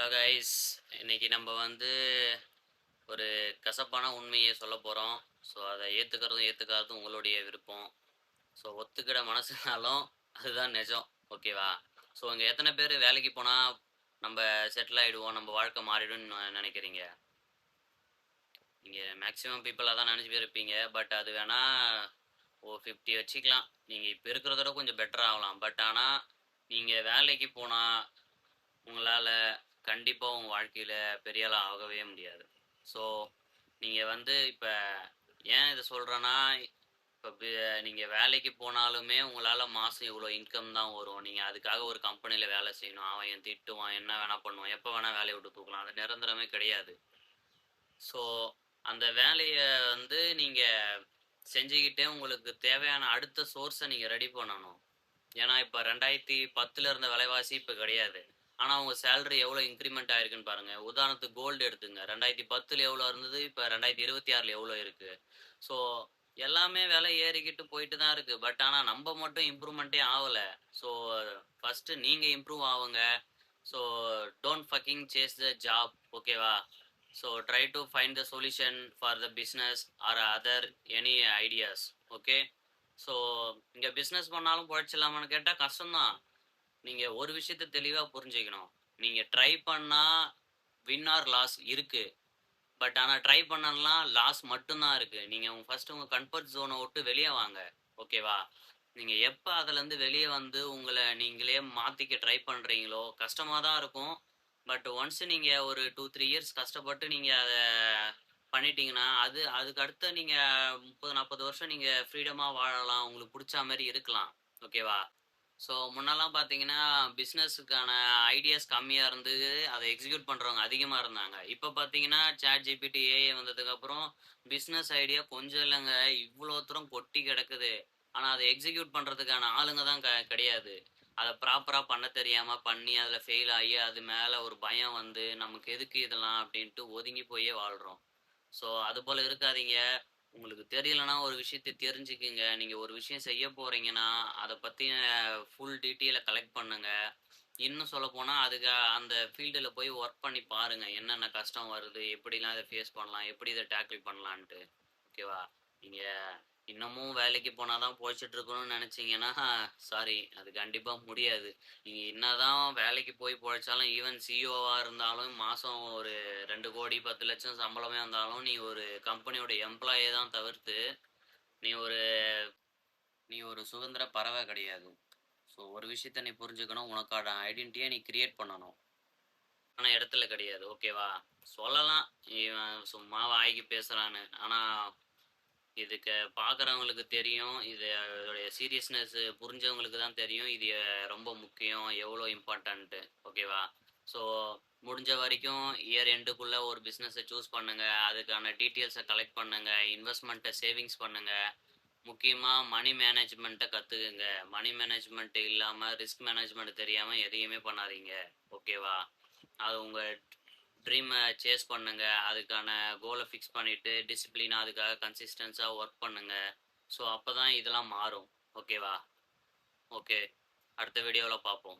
Hello guys. இன்னைக்கு நம்ம ஒரு கசப்பான உண்மையை சொல்ல போகிறோம். ஸோ அதை ஏற்றுக்கிறதும் ஏற்றுக்காததும் உங்களுடைய விருப்பம். ஸோ ஒத்துக்கிட மனசுனாலும் அதுதான் நிஜம். ஓகேவா? ஸோ இங்கே எத்தனை பேர் வேலைக்கு போனால் நம்ம செட்டில் ஆகிடுவோம், நம்ம வாழ்க்கை மாறிடும்னு நினைக்கிறீங்க? நீங்கள் மேக்ஸிமம் பீப்புளாக தான் நினச்சி போயிருப்பீங்க. பட் அது வேணால் 50 வச்சுக்கலாம். நீங்கள் இப்போ இருக்கிறத விட கொஞ்சம் பெட்டர் ஆகலாம். பட் ஆனால் நீங்கள் வேலைக்கு போனால் உங்களால் கண்டிப்பாக உங்கள் வாழ்க்கையில் பெரிய ஆளாக ஆகவே முடியாது. ஸோ நீங்கள் இப்போ ஏன் இதை சொல்கிறேன்னா, இப்போ நீங்கள் வேலைக்கு போனாலுமே உங்களால் மாதம் இவ்வளோ இன்கம் தான் வரும். நீங்கள் அதுக்காக ஒரு கம்பெனியில் வேலை செய்யணும், அவன் என் திட்டுவான், என்ன வேணால் பண்ணுவான், எப்போ வேணால் வேலையை விட்டு தூக்கலாம், அது நிரந்தரமே கிடையாது. ஸோ அந்த வேலையை நீங்கள் செஞ்சுக்கிட்டே உங்களுக்கு தேவையான அடுத்த சோர்ஸை நீங்கள் ரெடி பண்ணணும். ஏன்னா இப்போ 2010 இருந்த விலைவாசி இப்போ கிடையாது. ஆனால் அவங்க சேலரி எவ்வளோ இன்க்ரிமெண்ட் ஆயிருக்குன்னு பாருங்கள். உதாரணத்துக்கு கோல்டு எடுத்துங்க. 2010 எவ்வளோ இருந்தது, இப்போ 2026 எவ்வளோ இருக்குது. ஸோ எல்லாமே விலை ஏறிக்கிட்டு போயிட்டு தான் இருக்குது. பட் ஆனால் நம்ம மட்டும் இம்ப்ரூவ்மெண்ட்டே ஆகலை. ஸோ ஃபஸ்ட்டு நீங்கள் இம்ப்ரூவ் ஆகுங்க. So don't fucking chase the job. ஓகேவா? So try to find the solution for the business or other any ideas. Okay. So இங்கே பிஸ்னஸ் பண்ணாலும் பொழைச்சிடலாமான்னு கேட்டால் கஷ்டம்தான். நீங்கள் ஒரு விஷயத்த தெளிவாக புரிஞ்சுக்கணும். நீங்கள் ட்ரை பண்ணால் வின் ஆர் லாஸ் இருக்குது. பட் ஆனால் ட்ரை பண்ணலாம் லாஸ் மட்டும்தான் இருக்குது. நீங்கள் ஃபஸ்ட்டு உங்கள் கம்ஃபர்ட் ஜோனை விட்டு வெளியே வாங்க. ஓகேவா? நீங்கள் எப்போ அதுலேருந்து வெளியே உங்களை நீங்களே மாற்றிக்க ட்ரை பண்ணுறீங்களோ கஷ்டமாக தான் இருக்கும். பட் ஒன்ஸ் நீங்கள் ஒரு 2-3 இயர்ஸ் கஷ்டப்பட்டு நீங்கள் அதை பண்ணிட்டீங்கன்னா அதுக்கு அடுத்த நீங்கள் 30-40 வருஷம் நீங்கள் ஃப்ரீடமாக வாழலாம், உங்களுக்கு பிடிச்ச மாதிரி இருக்கலாம். ஓகேவா? ஸோ முன்னெல்லாம் பார்த்தீங்கன்னா பிஸ்னஸுக்கான ஐடியாஸ் கம்மியாக இருந்தது, அதை எக்ஸிக்யூட் பண்ணுறவங்க அதிகமாக இருந்தாங்க. இப்போ பார்த்தீங்கன்னா ChatGPT AI வந்ததுக்கப்புறம் பிஸ்னஸ் ஐடியா கொஞ்சம் இல்லைங்க, இவ்வளோ தூரம் கொட்டி கிடக்குது. ஆனால் அதை எக்ஸிக்யூட் பண்ணுறதுக்கான ஆளுங்க தான் கிடையாது. அதை ப்ராப்பராக பண்ண தெரியாமல் பண்ணி அதில் ஃபெயில் ஆகி அது மேலே ஒரு பயம் நமக்கு எதுக்கு இதெல்லாம் அப்படின்ட்டு ஒதுங்கி போயே வாழ்கிறோம். ஸோ அதுபோல் இருக்காதீங்க. உங்களுக்கு தெரியலனா ஒரு விஷயத்தை தெரிஞ்சுக்குங்க. நீங்கள் ஒரு விஷயம் செய்ய போகிறீங்கன்னா அதை பற்றின ஃபுல் டீட்டெயிலை கலெக்ட் பண்ணுங்கள். இன்னும் சொல்லப்போனால் அதுக்கு அந்த ஃபீல்டில் போய் ஒர்க் பண்ணி பாருங்கள், என்னென்ன கஷ்டம் வருது, எப்படிலாம் இதை ஃபேஸ் பண்ணலாம், எப்படி இதை டேக்கிள் பண்ணலான்ட்டு. ஓகேவா? நீங்கள் இன்னமும் வேலைக்கு போனால் தான் பொழைச்சிட்ருக்கணும்னு நினச்சிங்கன்னா சாரி, அது கண்டிப்பாக முடியாது. நீங்கள் என்ன தான் வேலைக்கு போய் பொழைச்சாலும், ஈவன் சிஇஓவாக இருந்தாலும் மாதம் ஒரு 2 கோடி 10 லட்சம் சம்பளமே வந்தாலும் நீ ஒரு கம்பெனியோட எம்ப்ளாயே தான் தவிர்த்து நீ ஒரு நீ ஒரு சுதந்திர பறவை கிடையாது. ஸோ ஒரு விஷயத்த நீ புரிஞ்சுக்கணும், உனக்கான ஐடென்டிட்டியை நீ கிரியேட் பண்ணணும். ஆனால் இடத்துல கிடையாது. ஓகேவா? சொல்லலாம் இவன் சும்மா வாய்க்கு பேசுகிறான்னு, ஆனால் இதுக்கு பார்க்குறவங்களுக்கு தெரியும், இதோடைய சீரியஸ்னஸ் புரிஞ்சவங்களுக்கு தான் தெரியும் இது ரொம்ப முக்கியம், எவ்வளோ இம்பார்ட்டன்ட்டு. ஓகேவா? ஸோ முடிஞ்ச வரைக்கும் இயர் எண்டுக்குள்ளே ஒரு பிஸ்னஸை சூஸ் பண்ணுங்கள், அதுக்கான டீட்டெயில்ஸை கலெக்ட் பண்ணுங்கள், இன்வெஸ்ட்மெண்ட்டை சேவிங்ஸ் பண்ணுங்கள். முக்கியமாக மணி மேனேஜ்மெண்ட்டை கற்றுக்குங்க. மணி மேனேஜ்மெண்ட் இல்லாமல், ரிஸ்க் மேனேஜ்மெண்ட் தெரியாமல் எதையுமே பண்ணாதீங்க. ஓகேவா? அது உங்கள் ட்ரீமை சேஸ் பண்ணுங்கள், அதுக்கான கோலை ஃபிக்ஸ் பண்ணிவிட்டு டிசிப்ளினாக அதுக்காக கன்சிஸ்டன்ஸாக ஒர்க் பண்ணுங்கள். ஸோ அப்போ தான் இதெல்லாம் மாறும். ஓகேவா? ஓகே, அடுத்த வீடியோவில் பார்ப்போம்.